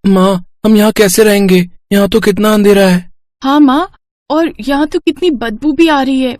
माँ, हम यहाँ कैसे रहेंगे? यहाँ तो कितना अंधेरा है। हाँ माँ, और यहाँ तो कितनी बदबू भी आ रही है।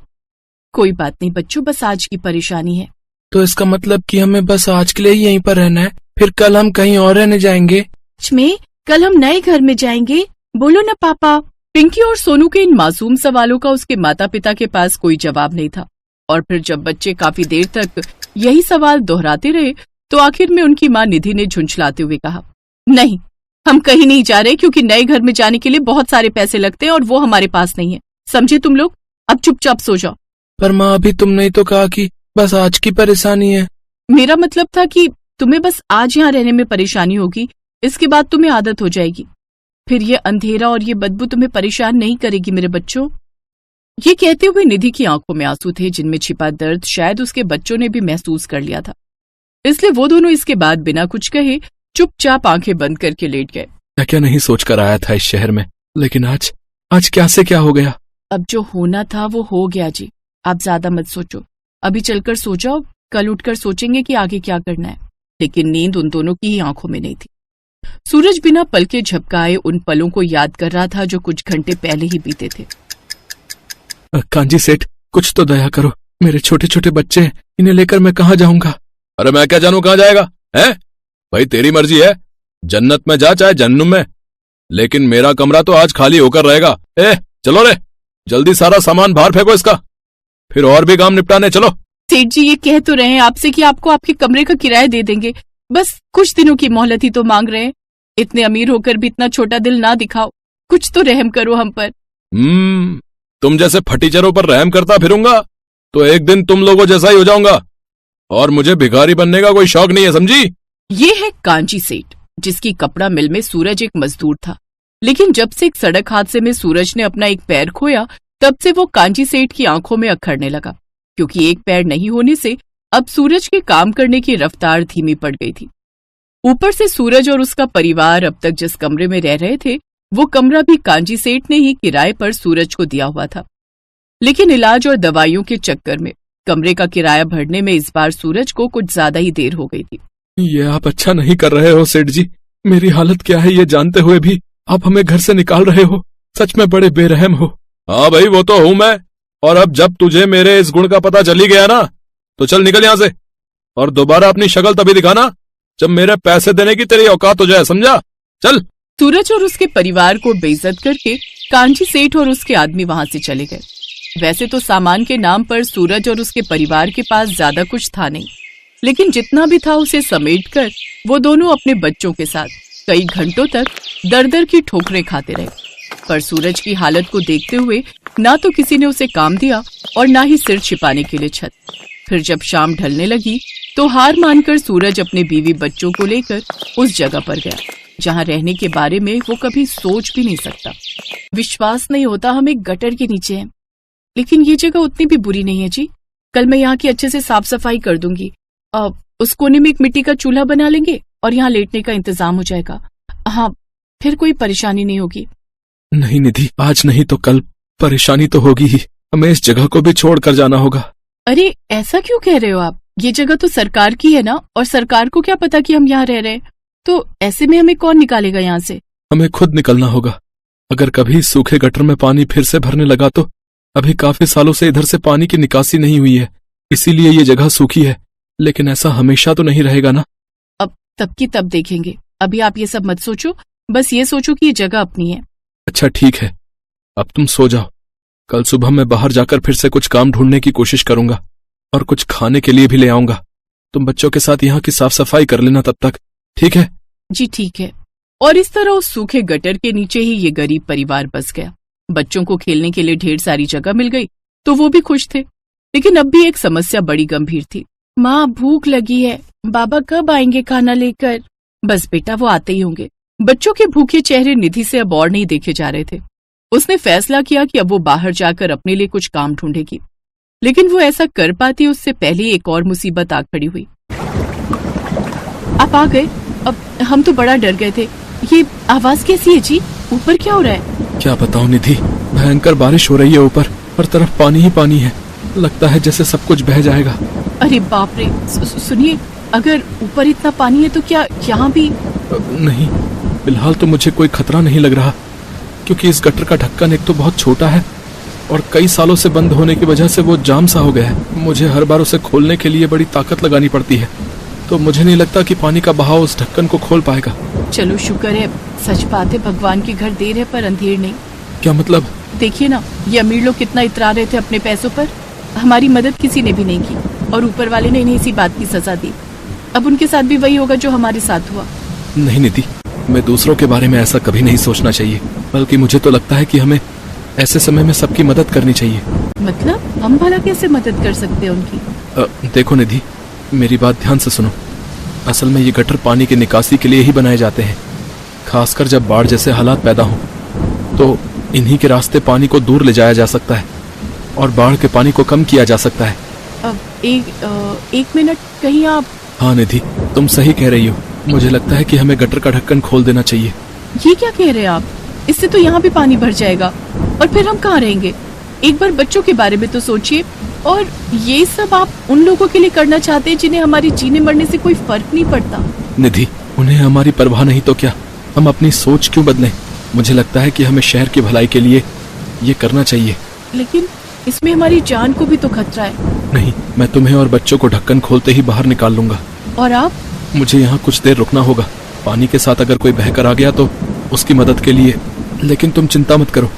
कोई बात नहीं बच्चों, बस आज की परेशानी है। तो इसका मतलब कि हमें बस आज के लिए ही यहीं पर रहना है, फिर कल हम कहीं और रहने जाएंगे? में कल हम नए घर में जाएंगे, बोलो ना पापा। पिंकी और सोनू के इन मासूम सवालों का उसके माता पिता के पास कोई जवाब नहीं था। और फिर जब बच्चे काफी देर तक यही सवाल दोहराते रहे तो आखिर में उनकी माँ निधि ने झुंझलाते हुए कहा, नहीं, हम कहीं नहीं जा रहे, क्योंकि नए घर में जाने के लिए बहुत सारे पैसे लगते हैं और वो हमारे पास नहीं है। समझे तुम लोग? अब चुपचाप सो जाओ। पर माँ, अभी तुमने तो कहा कि बस आज की परेशानी है। मेरा मतलब था कि तुम्हें बस आज यहाँ रहने में परेशानी होगी, इसके बाद तुम्हें आदत हो जाएगी। फिर ये अंधेरा और ये बदबू तुम्हें परेशान नहीं करेगी मेरे बच्चों। ये कहते हुए निधि की आंखों में आंसू थे, जिनमें छिपा दर्द शायद उसके बच्चों ने भी महसूस कर लिया था। इसलिए वो दोनों इसके बाद बिना कुछ कहे चुपचाप आंखें बंद करके लेट गए। क्या क्या नहीं सोच कर आया था इस शहर में, लेकिन आज क्या से क्या हो गया। अब जो होना था वो हो गया जी, आप ज्यादा मत सोचो। अभी चलकर सो जाओ, कल उठकर सोचेंगे कि आगे क्या करना है। लेकिन नींद उन दोनों की ही आंखों में नहीं थी। सूरज बिना पलके झपकाए उन पलों को याद कर रहा था जो कुछ घंटे पहले ही बीते थे। कांजी सेठ, कुछ तो दया करो, मेरे छोटे छोटे बच्चे हैं, इन्हें लेकर मैं कहाँ जाऊंगा? अरे मैं क्या जानू कहाँ जाएगा है? भाई तेरी मर्जी है, जन्नत में जा चाहे जहन्नुम में, लेकिन मेरा कमरा तो आज खाली होकर रहेगा। चलो रे, जल्दी सारा सामान बाहर फेंको इसका, फिर और भी काम निपटाने चलो। सेठ जी ये कह तो रहे हैं आपसे कि आपको आपके कमरे का किराया दे देंगे, बस कुछ दिनों की मोहलत ही तो मांग रहे हैं। इतने अमीर होकर भी इतना छोटा दिल ना दिखाओ, कुछ तो रहम करो हम पर। तुम जैसे फटीचरों पर रहम करता फिरूंगा तो एक दिन तुम लोगों जैसा ही हो जाऊंगा, और मुझे भिखारी बनने का कोई शौक नहीं है, समझी? ये है कांची सेठ, जिसकी कपड़ा मिल में सूरज एक मजदूर था। लेकिन जब से एक सड़क हादसे में सूरज ने अपना एक पैर खोया, तब से वो कांची सेठ की आंखों में अखड़ने लगा, क्योंकि एक पैर नहीं होने से अब सूरज के काम करने की रफ्तार धीमी पड़ गई थी। ऊपर से सूरज और उसका परिवार अब तक जिस कमरे में रह रहे थे, वो कमरा भी कांची सेठ ने ही किराए पर सूरज को दिया हुआ था। लेकिन इलाज और दवाइयों के चक्कर में कमरे का किराया भरने में इस बार सूरज को कुछ ज्यादा ही देर हो गई थी। ये आप अच्छा नहीं कर रहे हो सेठ जी, मेरी हालत क्या है ये जानते हुए भी आप हमें घर से निकाल रहे हो, सच में बड़े बेरहम हो। हाँ भाई वो तो हूं मैं, और अब जब तुझे मेरे इस गुण का पता चली गया ना, तो चल निकल यहाँ से, और दोबारा अपनी शक्ल तभी दिखाना जब मेरे पैसे देने की तेरी औकात हो जाए, समझा? चल। सूरज और उसके परिवार को बेइज्जत करके कांची सेठ और उसके आदमी वहां से चले गए। वैसे तो सामान के नाम पर सूरज और उसके परिवार के पास ज्यादा कुछ था नहीं, लेकिन जितना भी था उसे समेटकर वो दोनों अपने बच्चों के साथ कई घंटों तक दर दर की ठोकरें खाते रहे। पर सूरज की हालत को देखते हुए ना तो किसी ने उसे काम दिया और ना ही सिर छिपाने के लिए छत। फिर जब शाम ढलने लगी तो हार मानकर सूरज अपने बीवी बच्चों को लेकर उस जगह पर गया जहाँ रहने के बारे में वो कभी सोच भी नहीं सकता। विश्वास नहीं होता हम एक गटर के नीचे हैं, लेकिन ये जगह उतनी भी बुरी नहीं है जी। कल मैं यहाँ की अच्छे से साफ सफाई कर दूंगी। उस कोने में एक मिट्टी का चूल्हा बना लेंगे और यहाँ लेटने का इंतजाम हो जाएगा। हाँ, फिर कोई परेशानी नहीं होगी। नहीं निधि, आज नहीं तो कल परेशानी तो होगी ही, हमें इस जगह को भी छोड़ कर जाना होगा। अरे ऐसा क्यों कह रहे हो आप? ये जगह तो सरकार की है ना, और सरकार को क्या पता कि हम यहाँ रह रहे हैं? तो ऐसे में हमें कौन निकालेगा यहाँ से? हमें खुद निकलना होगा। अगर कभी सूखे गटर में पानी फिर से भरने लगा तो अभी काफी सालों से इधर से पानी की निकासी नहीं हुई है, इसीलिए ये जगह सूखी है, लेकिन ऐसा हमेशा तो नहीं रहेगा ना। अब तब की तब देखेंगे, अभी आप ये सब मत सोचो, बस ये सोचो कि ये जगह अपनी है। अच्छा ठीक है, अब तुम सो जाओ। कल सुबह मैं बाहर जाकर फिर से कुछ काम ढूंढने की कोशिश करूंगा और कुछ खाने के लिए भी ले आऊंगा। तुम बच्चों के साथ यहाँ की साफ सफाई कर लेना तब तक, ठीक है? जी ठीक है। और इस तरह उस सूखे गटर के नीचे ही ये गरीब परिवार बस गया। बच्चों को खेलने के लिए ढेर सारी जगह मिल गई तो वो भी खुश थे, लेकिन अब भी एक समस्या बड़ी गंभीर थी। माँ भूख लगी है, बाबा कब आएंगे खाना लेकर? बस बेटा वो आते ही होंगे। बच्चों के भूखे चेहरे निधि से अब और नहीं देखे जा रहे थे। उसने फैसला किया कि अब वो बाहर जाकर अपने लिए कुछ काम ढूंढेगी, लेकिन वो ऐसा कर पाती उससे पहले एक और मुसीबत आ खड़ी हुई। आप आ गए? अब हम तो बड़ा डर गए थे। ये आवाज कैसी है जी? ऊपर क्या हो रहा है? क्या बताऊं निधि, भयंकर बारिश हो रही है ऊपर, हर तरफ पानी ही पानी है, लगता है जैसे सब कुछ बह जाएगा। अरे बाप रे, सुनिए, अगर ऊपर इतना पानी है तो क्या यहाँ भी? नहीं, फिलहाल तो मुझे कोई खतरा नहीं लग रहा, क्योंकि इस गटर का ढक्कन एक तो बहुत छोटा है और कई सालों से बंद होने की वजह से वो जाम सा हो गया है। मुझे हर बार उसे खोलने के लिए बड़ी ताकत लगानी पड़ती है, तो मुझे नहीं लगता कि पानी का बहाव उस ढक्कन को खोल पाएगा। चलो शुक्र है, सच बात है, भगवान के घर देर है पर अंधेर नहीं। क्या मतलब? देखिए ना, ये अमीर लोग कितना इतरा रहे थे अपने पैसों पर, हमारी मदद किसी ने भी नहीं की और ऊपर वाले ने इन्हें इसी बात की सजा दी। अब उनके साथ भी वही होगा जो हमारे साथ हुआ। नहीं निधि, मैं दूसरों के बारे में ऐसा कभी नहीं सोचना चाहिए, बल्कि मुझे तो लगता है कि हमें ऐसे समय में सबकी मदद करनी चाहिए। मतलब हम भला कैसे मदद कर सकते हैं उनकी? देखो निधि, मेरी बात ध्यान से सुनो। असल में ये गटर पानी की निकासी के लिए ही बनाए जाते हैं, खासकर जब बाढ़ जैसे हालात पैदा हों, तो इन्हीं के रास्ते पानी को दूर ले जाया जा सकता है और बाढ़ के पानी को कम किया जा सकता है। अब एक मिनट, कहीं आप? हाँ निधि, तुम सही कह रही हो। मुझे लगता है कि हमें गटर का ढक्कन खोल देना चाहिए। ये क्या कह रहे हैं आप? इससे तो यहाँ भी पानी भर जाएगा और फिर हम कहाँ रहेंगे? एक बार बच्चों के बारे में तो सोचिए। और ये सब आप उन लोगों के लिए करना चाहते हैं जिन्हें हमारे जीने मरने से कोई फर्क नहीं पड़ता। निधि, उन्हें हमारी परवाह नहीं तो क्या, हम अपनी सोच क्यों बदलें? मुझे लगता है कि हमें शहर की भलाई के लिए ये करना चाहिए। लेकिन इसमें हमारी जान को भी तो खतरा है। नहीं, मैं तुम्हें और बच्चों को ढक्कन खोलते ही बाहर निकाल लूंगा। और आप? मुझे यहाँ कुछ देर रुकना होगा। पानी के साथ अगर कोई बहकर आ गया तो उसकी मदद के लिए। लेकिन तुम चिंता मत करो,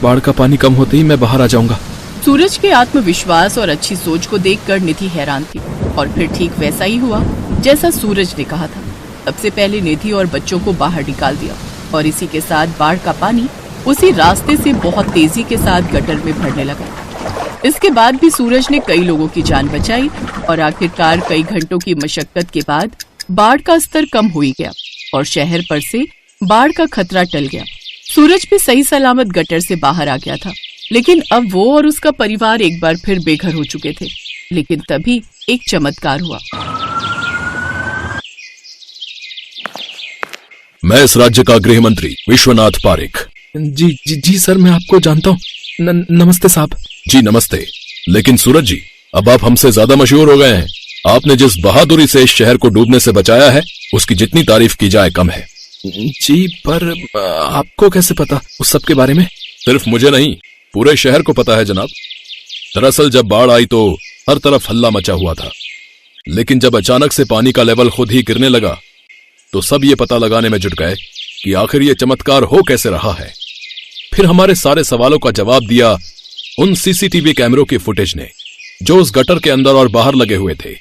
बाढ़ का पानी कम होते ही मैं बाहर आ जाऊंगा। सूरज के आत्मविश्वास और अच्छी सोच को देखकर निधि हैरान थी और फिर ठीक वैसा ही हुआ जैसा सूरज ने कहा था। सबसे पहले निधि और बच्चों को बाहर निकाल दिया और इसी के साथ बाढ़ का पानी उसी रास्ते से बहुत तेजी के साथ गटर में भरने लगा। इसके बाद भी सूरज ने कई लोगों की जान बचाई और आखिरकार कई घंटों की मशक्कत के बाद बाढ़ का स्तर कम हो ही गया और शहर पर से बाढ़ का खतरा टल गया। सूरज भी सही सलामत गटर से बाहर आ गया था, लेकिन अब वो और उसका परिवार एक बार फिर बेघर हो चुके थे। लेकिन तभी एक चमत्कार हुआ। मैं इस राज्य का गृह मंत्री विश्वनाथ पारिक। जी जी जी सर, मैं आपको जानता हूँ। नमस्ते साहब। जी नमस्ते। लेकिन सूरज जी, अब आप हमसे ज्यादा मशहूर हो गए हैं। आपने जिस बहादुरी से इस शहर को डूबने से बचाया है, उसकी जितनी तारीफ की जाए कम है। जी, पर आपको कैसे पता उस सब के बारे में? सिर्फ मुझे नहीं, पूरे शहर को पता है जनाब। दरअसल जब बाढ़ आई तो हर तरफ हल्ला मचा हुआ था, लेकिन जब अचानक से पानी का लेवल खुद ही गिरने लगा तो सब ये पता लगाने में जुट गए कि आखिर ये चमत्कार हो कैसे रहा है। फिर हमारे सारे सवालों का जवाब दिया उन सीसीटीवी कैमरों की फुटेज ने, जो उस गटर के अंदर और बाहर लगे हुए थे,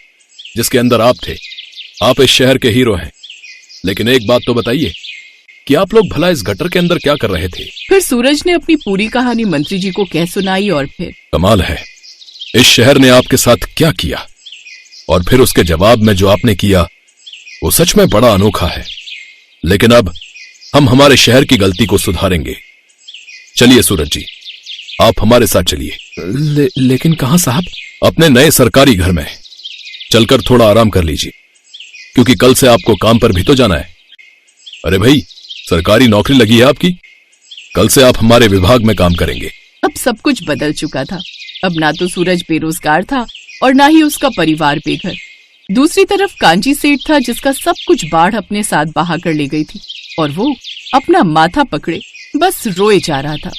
जिसके अंदर आप थे। आप इस शहर के हीरो हैं। लेकिन एक बात तो बताइए कि आप लोग भला इस गटर के अंदर क्या कर रहे थे? फिर सूरज ने अपनी पूरी कहानी मंत्री जी को कह सुनाई और फिर कमाल है, इस शहर ने आपके साथ क्या किया और फिर उसके जवाब में जो आपने किया वो सच में बड़ा अनोखा है। लेकिन अब हम हमारे शहर की गलती को सुधारेंगे। चलिए सूरज जी, आप हमारे साथ चलिए। लेकिन कहां साहब? अपने नए सरकारी घर में चलकर थोड़ा आराम कर लीजिए, क्योंकि कल से आपको काम पर भी तो जाना है। अरे भाई, सरकारी नौकरी लगी है आपकी, कल से आप हमारे विभाग में काम करेंगे। अब सब कुछ बदल चुका था। अब ना तो सूरज बेरोजगार था और ना ही उसका परिवार बेघर। दूसरी तरफ कांची सेठ था, जिसका सब कुछ बाढ़ अपने साथ बहा कर ले गई थी और वो अपना माथा पकड़े बस रोए जा रहा था।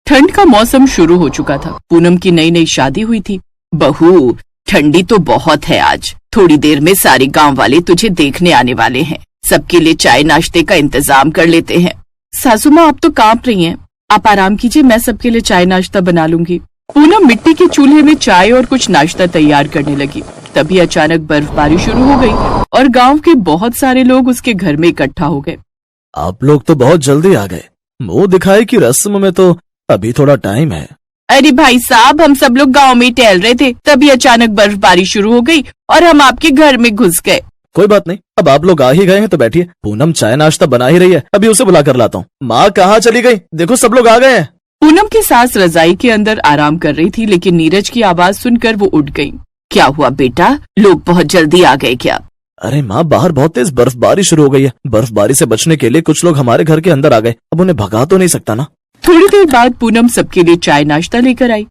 ठंड का मौसम शुरू हो चुका था। पूनम की नई नई शादी हुई थी। बहू, ठंडी तो बहुत है आज। थोड़ी देर में सारे गांव वाले तुझे देखने आने वाले हैं। सबके लिए चाय नाश्ते का इंतजाम कर लेते हैं। सासू माँ आप तो कांप रही हैं। आप आराम कीजिए, मैं सबके लिए चाय नाश्ता बना लूंगी। पूनम मिट्टी के चूल्हे में चाय और कुछ नाश्ता तैयार करने लगी। तभी अचानक बर्फबारी शुरू हो गई और गांव के बहुत सारे लोग उसके घर में इकट्ठा हो गए। आप लोग तो बहुत जल्दी आ गए। मुंह दिखाए की रस्म में तो अभी थोड़ा टाइम है। अरे भाई साहब, हम सब लोग गांव में टहल रहे थे, तभी अचानक बर्फबारी शुरू हो गई और हम आपके घर में घुस गए। कोई बात नहीं, अब आप लोग आ ही गए हैं तो बैठिए। पूनम चाय नाश्ता बना ही रही है, अभी उसे बुला कर लाता हूँ। माँ कहाँ चली गई? देखो सब लोग आ गए हैं। पूनम की सास रजाई के अंदर आराम कर रही थी, लेकिन नीरज की आवाज सुनकर वो उठ गई। क्या हुआ बेटा, लोग बहुत जल्दी आ गए क्या? अरे माँ, बाहर बहुत तेज बर्फबारी शुरू हो गई है। बर्फबारी से बचने के लिए कुछ लोग हमारे घर के अंदर आ गए। अब उन्हें भगा तो नहीं सकता ना। थोड़ी देर बाद पूनम सबके लिए चाय नाश्ता लेकर आई।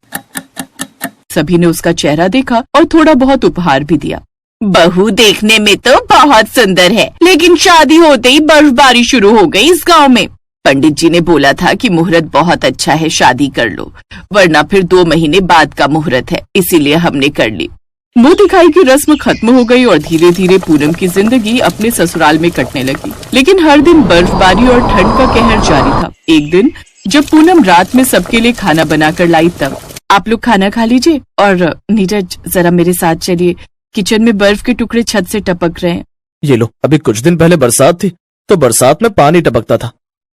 सभी ने उसका चेहरा देखा और थोड़ा बहुत उपहार भी दिया। बहू देखने में तो बहुत सुंदर है, लेकिन शादी होते ही बर्फबारी शुरू हो गई इस गांव में। पंडित जी ने बोला था कि मुहूर्त बहुत अच्छा है, शादी कर लो, वरना फिर 2 महीने बाद का मुहूर्त है, इसीलिए हमने कर ली। मुंह दिखाई की रस्म खत्म हो गई और धीरे धीरे पूनम की जिंदगी अपने ससुराल में कटने लगी। लेकिन हर दिन बर्फबारी और ठंड का कहर जारी था। एक दिन जब पूनम रात में सबके लिए खाना बनाकर लाई, तब आप लोग खाना खा लीजिए और नीरज जरा मेरे साथ चलिए, किचन में बर्फ के टुकड़े छत से टपक रहे हैं। ये लो, अभी कुछ दिन पहले बरसात थी तो बरसात में पानी टपकता था,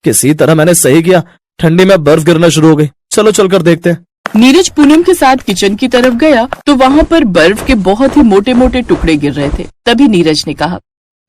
किसी तरह मैंने सही किया, ठंडी में बर्फ गिरना शुरू हो गई। चलो चलकर देखते हैं। नीरज पूनम के साथ किचन की तरफ गया तो वहाँ पर बर्फ के बहुत ही मोटे मोटे टुकड़े गिर रहे थे। तभी नीरज ने कहा,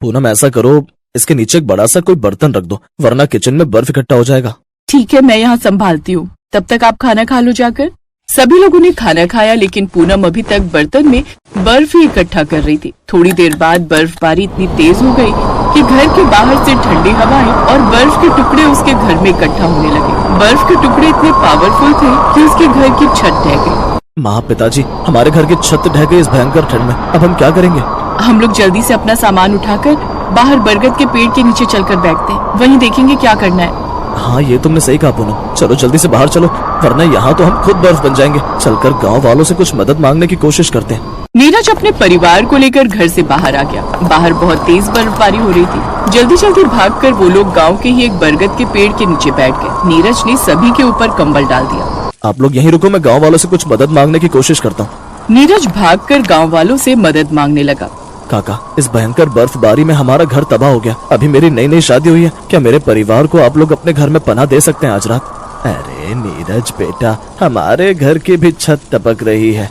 पूनम ऐसा करो, इसके नीचे एक बड़ा सा कोई बर्तन रख दो, वरना किचन में बर्फ इकट्ठा हो जाएगा। ठीक है, मैं यहाँ संभालती हूँ, तब तक आप खाना खा लो जाकर। सभी लोगों ने खाना खाया, लेकिन पूनम अभी तक बर्तन में बर्फ ही इकट्ठा कर रही थी। थोड़ी देर बाद बर्फबारी इतनी तेज हो गई कि घर के बाहर से ठंडी हवाएं और बर्फ के टुकड़े उसके घर में इकट्ठा होने लगे। बर्फ के टुकड़े इतने पावरफुल थे कि उसके घर की छत ढह गई। माँ, पिताजी, हमारे घर की छत ढह गई इस भयंकर ठंड में, अब हम क्या करेंगे? हम लोग जल्दी से अपना सामान उठाकर बाहर बरगद के पेड़ के नीचे चलकर बैठते हैं, वहीं देखेंगे क्या करना है। हाँ, ये तुमने सही कहा पूनम, चलो जल्दी से बाहर चलो, वरना यहाँ तो हम खुद बर्फ बन जाएंगे। चलकर गांव वालों से कुछ मदद मांगने की कोशिश करते हैं। नीरज अपने परिवार को लेकर घर से बाहर आ गया। बाहर बहुत तेज बर्फबारी हो रही थी। जल्दी जल्दी भागकर वो लोग गांव के ही एक बरगद के पेड़ के नीचे बैठ गए। नीरज ने सभी के ऊपर कंबल डाल दिया। आप लोग यहीं रुको, मैं गांव वालों से कुछ मदद मांगने की कोशिश करता हूँ। नीरज भागकर गांव वालों से मदद मांगने लगा। काका, इस भयंकर बर्फबारी में हमारा घर तबाह हो गया। अभी मेरी नई नई शादी हुई है, क्या मेरे परिवार को आप लोग अपने घर में पनाह दे सकते हैं आज रात? अरे नीरज बेटा, हमारे घर की भी छत टपक रही है,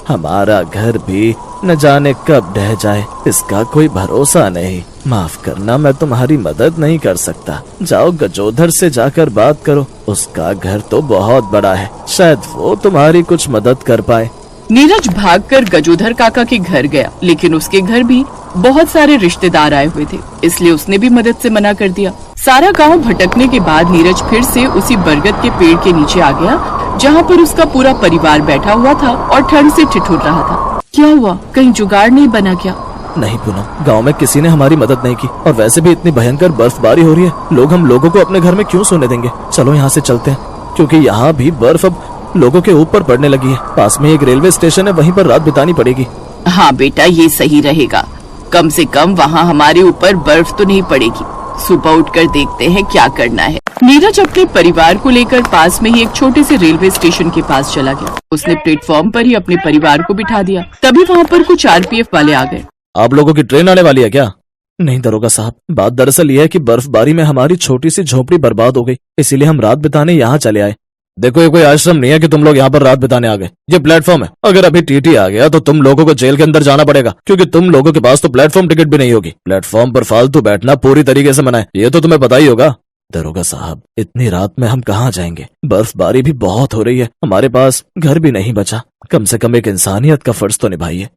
हमारा घर भी न जाने कब ढह जाए, इसका कोई भरोसा नहीं। माफ करना, मैं तुम्हारी मदद नहीं कर सकता। जाओ गजोधर से जाकर बात करो, उसका घर तो बहुत बड़ा है, शायद वो तुम्हारी कुछ मदद कर पाए। नीरज भागकर गजोधर काका के घर गया, लेकिन उसके घर भी बहुत सारे रिश्तेदार आए हुए थे, इसलिए उसने भी मदद से मना कर दिया। सारा गांव भटकने के बाद नीरज फिर से उसी बरगद के पेड़ के नीचे आ गया, जहां पर उसका पूरा परिवार बैठा हुआ था और ठंड से ठिठुर रहा था। क्या हुआ, कहीं जुगाड़ नहीं बना क्या? नहीं पूनम, गांव में किसी ने हमारी मदद नहीं की, और वैसे भी इतनी भयंकर बर्फबारी हो रही है, लोग हम लोगों को अपने घर में क्यों सोने देंगे? चलो यहाँ से चलते हैं, क्योंकि यहाँ भी बर्फ अब लोगों के ऊपर पड़ने लगी है। पास में एक रेलवे स्टेशन है, वहीं पर रात बितानी पड़ेगी। हाँ बेटा, ये सही रहेगा, कम से कम वहाँ हमारे ऊपर बर्फ तो नहीं पड़ेगी। सुबह उठकर देखते हैं क्या करना है। नीरज अपने परिवार को लेकर पास में ही एक छोटे से रेलवे स्टेशन के पास चला गया। उसने प्लेटफॉर्म पर ही अपने परिवार को बिठा दिया। तभी वहाँ पर कुछ आरपीएफ वाले आ गए। आप लोगों की ट्रेन आने वाली है क्या? नहीं दरोगा साहब, बात दरअसल यह है कि बर्फबारी में हमारी छोटी सी झोपड़ी बर्बाद हो गई, इसीलिए हम रात बिताने यहाँ चले आए। देखो, ये कोई आश्रम नहीं है कि तुम लोग यहाँ पर रात बिताने आ गए, ये प्लेटफॉर्म है। अगर अभी टीटी आ गया तो तुम लोगों को जेल के अंदर जाना पड़ेगा, क्योंकि तुम लोगों के पास तो प्लेटफॉर्म टिकट भी नहीं होगी। प्लेटफॉर्म पर फालतू बैठना पूरी तरीके से मना है, ये तो तुम्हें पता ही होगा। दरोगा साहब, इतनी रात में हम कहाँ जाएंगे? बर्फबारी भी बहुत हो रही है, हमारे पास घर भी नहीं बचा। कम से कम एक इंसानियत का फर्ज तो निभाइए।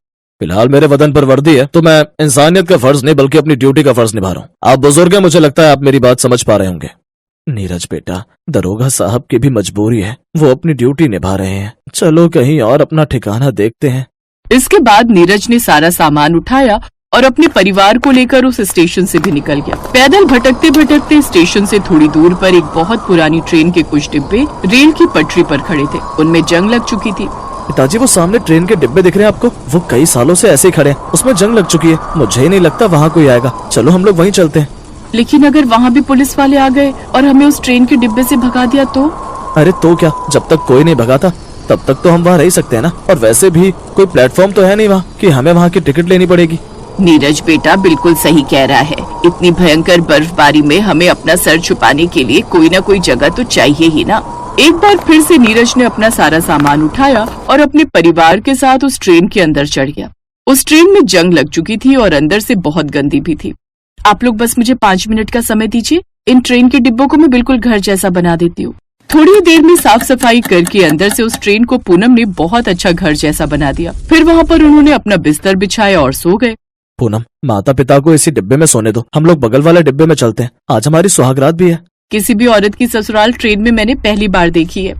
फिलहाल मेरे वतन पर वर्दी है, तो मैं इंसानियत का फर्ज नहीं बल्कि अपनी ड्यूटी का फर्ज निभा रहा हूँ। आप बुजुर्ग हैं, मुझे लगता है आप मेरी बात समझ पा रहे होंगे। नीरज बेटा, दरोगा साहब की भी मजबूरी है, वो अपनी ड्यूटी निभा रहे हैं। चलो कहीं और अपना ठिकाना देखते हैं। इसके बाद नीरज ने सारा सामान उठाया और अपने परिवार को लेकर उस स्टेशन से भी निकल गया। पैदल भटकते भटकते स्टेशन से थोड़ी दूर पर एक बहुत पुरानी ट्रेन के कुछ डिब्बे रेल की पटरी पर खड़े थे। उनमें जंग लग चुकी थी। पिताजी, वो सामने ट्रेन के डिब्बे दिख रहे हैं आपको? वो कई सालों से ऐसे ही खड़े हैं, उसमें जंग लग चुकी है। मुझे ही नहीं लगता वहाँ कोई आएगा। चलो हम लोग वहीं चलते हैं। लेकिन अगर वहाँ भी पुलिस वाले आ गए और हमें उस ट्रेन के डिब्बे से भगा दिया तो? अरे तो क्या, जब तक कोई नहीं भगाता तब तक तो हम वहाँ रह सकते हैं ना। और वैसे भी कोई प्लेटफॉर्म तो है नहीं वहाँ कि हमें वहाँ की टिकट लेनी पड़ेगी। नीरज बेटा बिल्कुल सही कह रहा है। इतनी भयंकर बर्फबारी में हमें अपना सर छुपाने के लिए कोई ना कोई जगह तो चाहिए ही ना। एक बार फिर से नीरज ने अपना सारा सामान उठाया और अपने परिवार के साथ उस ट्रेन के अंदर चढ़ गया। उस ट्रेन में जंग लग चुकी थी और अंदर से बहुत गंदी भी थी। आप लोग बस मुझे 5 मिनट का समय दीजिए, इन ट्रेन के डिब्बों को मैं बिल्कुल घर जैसा बना देती हूँ। थोड़ी देर में साफ सफाई करके अंदर से उस ट्रेन को पूनम ने बहुत अच्छा घर जैसा बना दिया। फिर वहाँ पर उन्होंने अपना बिस्तर बिछाया और सो गए। पूनम, माता पिता को इसी डिब्बे में सोने दो, हम लोग बगल वाले डिब्बे में चलते हैं। आज हमारी सुहागरात भी है। किसी भी औरत की ससुराल ट्रेन में मैंने पहली बार देखी है।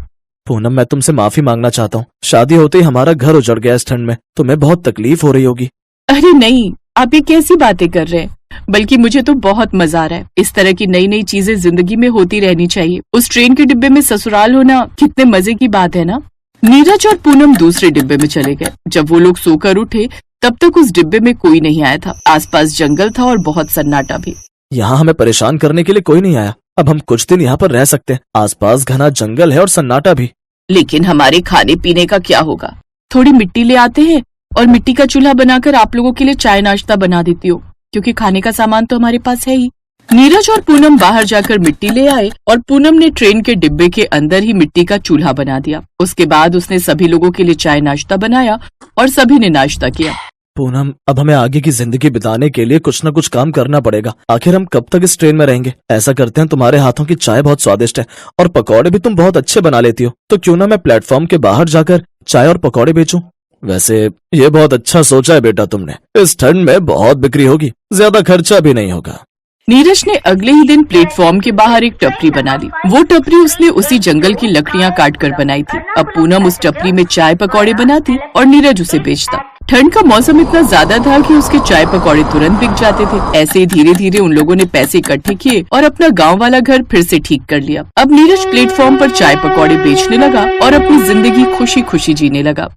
पूनम, मैं तुमसे माफी मांगना चाहता हूँ। शादी होते ही हमारा घर उजड़ गया इस ठंड में। तुम्हें बहुत तकलीफ हो रही होगी। अरे नहीं, आप ये कैसी बातें कर रहे हैं? बल्कि मुझे तो बहुत मजा आ रहा है। इस तरह की नई नई चीजें जिंदगी में होती रहनी चाहिए। उस ट्रेन के डिब्बे में ससुराल होना कितने मजे की बात है ना। नीरज और पूनम दूसरे डिब्बे में चले गए। जब वो लोग सोकर उठे तब तक उस डिब्बे में कोई नहीं आया था। आसपास जंगल था और बहुत सन्नाटा भी। यहाँ हमें परेशान करने के लिए कोई नहीं आया। अब हम कुछ दिन यहाँ पर रह सकते हैं। आसपास घना जंगल है और सन्नाटा भी। लेकिन हमारे खाने पीने का क्या होगा? थोड़ी मिट्टी ले आते हैं और मिट्टी का चूल्हा बनाकर आप लोगों के लिए चाय नाश्ता बना देती हूँ, क्योंकि खाने का सामान तो हमारे पास है ही। नीरज और पूनम बाहर जाकर मिट्टी ले आए और पूनम ने ट्रेन के डिब्बे के अंदर ही मिट्टी का चूल्हा बना दिया। उसके बाद उसने सभी लोगों के लिए चाय नाश्ता बनाया और सभी ने नाश्ता किया। पूनम, अब हमें आगे की जिंदगी बिताने के लिए कुछ न कुछ काम करना पड़ेगा। आखिर हम कब तक इस ट्रेन में रहेंगे? ऐसा करते हैं, तुम्हारे हाथों की चाय बहुत स्वादिष्ट है और पकौड़े भी तुम बहुत अच्छे बना लेती हो, तो क्यों ना मैं प्लेटफॉर्म के बाहर जाकर चाय और पकौड़े बेचूं? वैसे ये बहुत अच्छा सोचा है बेटा तुमने। इस ठंड में बहुत बिक्री होगी, ज्यादा खर्चा भी नहीं होगा। नीरज ने अगले ही दिन प्लेटफॉर्म के बाहर एक टपरी बना ली। वो टपरी उसने उसी जंगल की लकड़ियां काट कर बनाई थी। अब पूनम उस टपरी में चाय पकौड़े बनाती और नीरज उसे बेचता। ठंड का मौसम इतना ज्यादा था कि उसके चाय पकौड़े तुरंत बिक जाते थे। ऐसे ही धीरे धीरे उन लोगों ने पैसे इकट्ठे किए और अपना गांव वाला घर फिर से ठीक कर लिया। अब नीरज प्लेटफॉर्म पर चाय पकौड़े बेचने लगा और अपनी जिंदगी खुशी खुशी जीने लगा।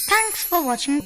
Thanks for watching.